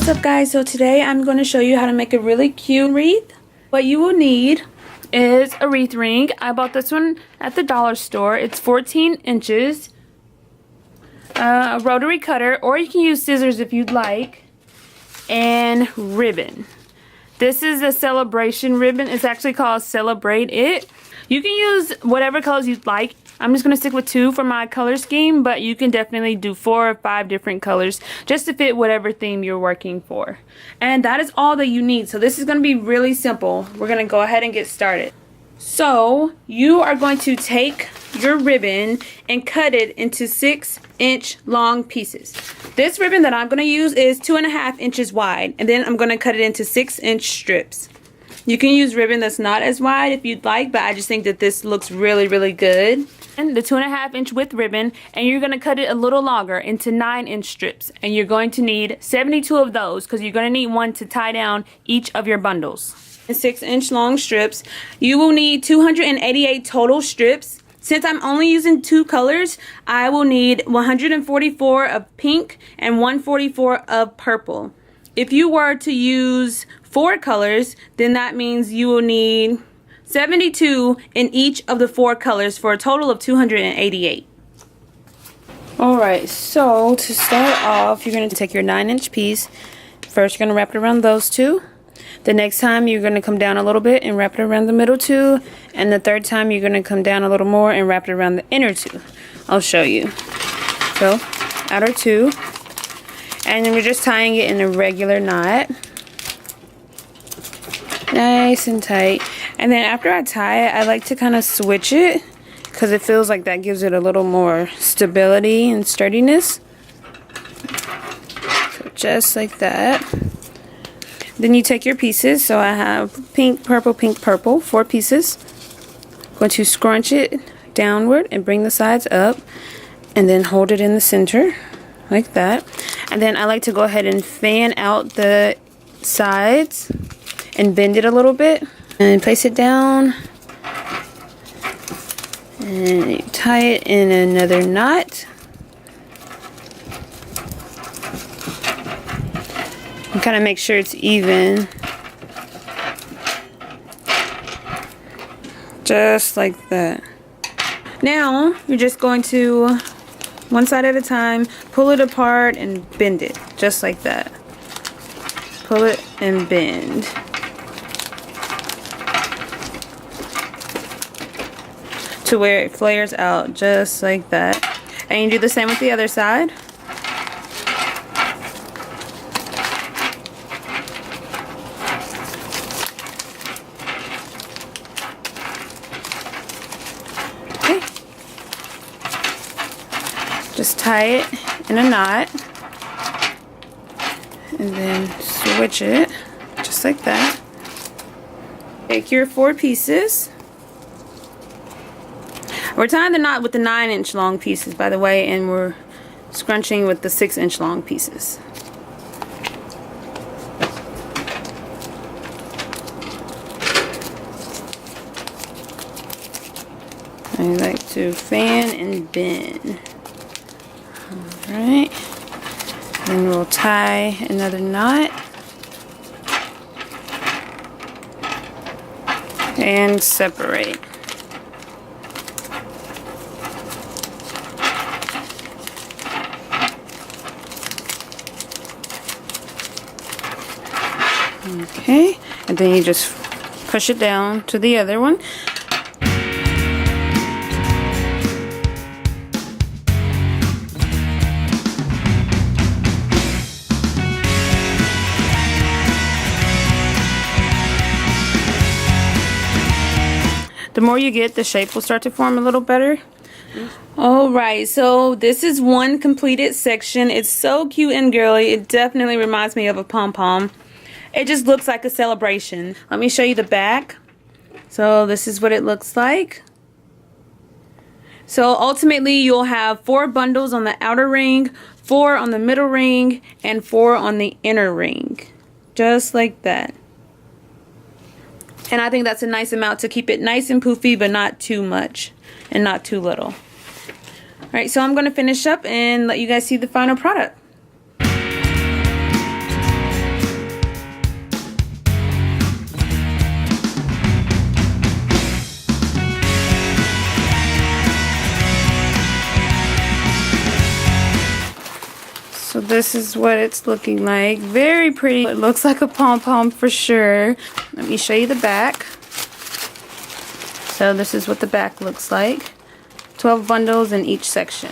What's up guys? So today I'm going to show you how to make a really cute wreath. What you will need is a wreath ring. I bought this one at the dollar store. It's 14 inches. A rotary cutter, or you can use scissors if you'd like, and ribbon. This is a celebration ribbon. It's actually called Celebrate It. You can use whatever colors you'd like. I'm just going to stick with 2 for my color scheme, but you can definitely do 4 or 5 different colors just to fit whatever theme you're working for. And that is all that you need. So this is going to be really simple. We're going to go ahead and get started. So you are going to take your ribbon and cut it into 6-inch long pieces. This ribbon that I'm going to use is 2.5 inches wide, and then I'm going to cut it into 6-inch strips. You can use ribbon that's not as wide if you'd like, but I just think that this looks really good. And the 2.5 inch width ribbon, and you're going to cut it a little longer into 9-inch strips, and you're going to need 72 of those because you're going to need one to tie down each of your bundles. 6-inch long strips. You will need 288 total strips. Since I'm only using 2 colors, I will need 144 of pink and 144 of purple. If you were to use 4 colors, then that means you will need 72 in each of the 4 colors for a total of 288. Alright, so to start off, you're going to take your 9-inch piece. First, you're going to wrap it around those 2. The next time, you're going to come down a little bit and wrap it around the middle 2. And the third time, you're going to come down a little more and wrap it around the inner 2. I'll show you. So, outer 2. And then we're just tying it in a regular knot. Nice and tight. And then after I tie it, I like to kind of switch it because it feels like that gives it a little more stability and sturdiness. So just like that. Then you take your pieces. So I have pink, purple, 4 pieces. I'm going to scrunch it downward and bring the sides up, and then hold it in the center like that. And then I like to go ahead and fan out the sides and bend it a little bit and place it down, and you tie it in another knot. And kind of make sure it's even, just like that. Now you're just going to, one side at a time, pull it apart and bend it just like that. Pull it and bend. To where it flares out just like that. And you do the same with the other side. Okay. Just tie it in a knot. And then switch it just like that. Take your 4 pieces. We're tying the knot with the 9-inch long pieces, by the way, and we're scrunching with the 6-inch long pieces. I like to fan and bend. Alright. Then we'll tie another knot. And separate. Okay, and then you just push it down to the other one. The more you get, the shape will start to form a little better. Alright, so this is one completed section. It's so cute and girly. It definitely reminds me of a pom-pom. It just looks like a celebration. Let me show you the back. So this is what it looks like. So ultimately you'll have 4 bundles on the outer ring, 4 on the middle ring, and 4 on the inner ring. Just like that. And I think that's a nice amount to keep it nice and poofy, but not too much and not too little. Alright, so I'm going to finish up and let you guys see the final product. this is what it's looking like. Very pretty. It looks like a pom-pom for sure. Let me show you the back. So this is what the back looks like. 12 bundles in each section.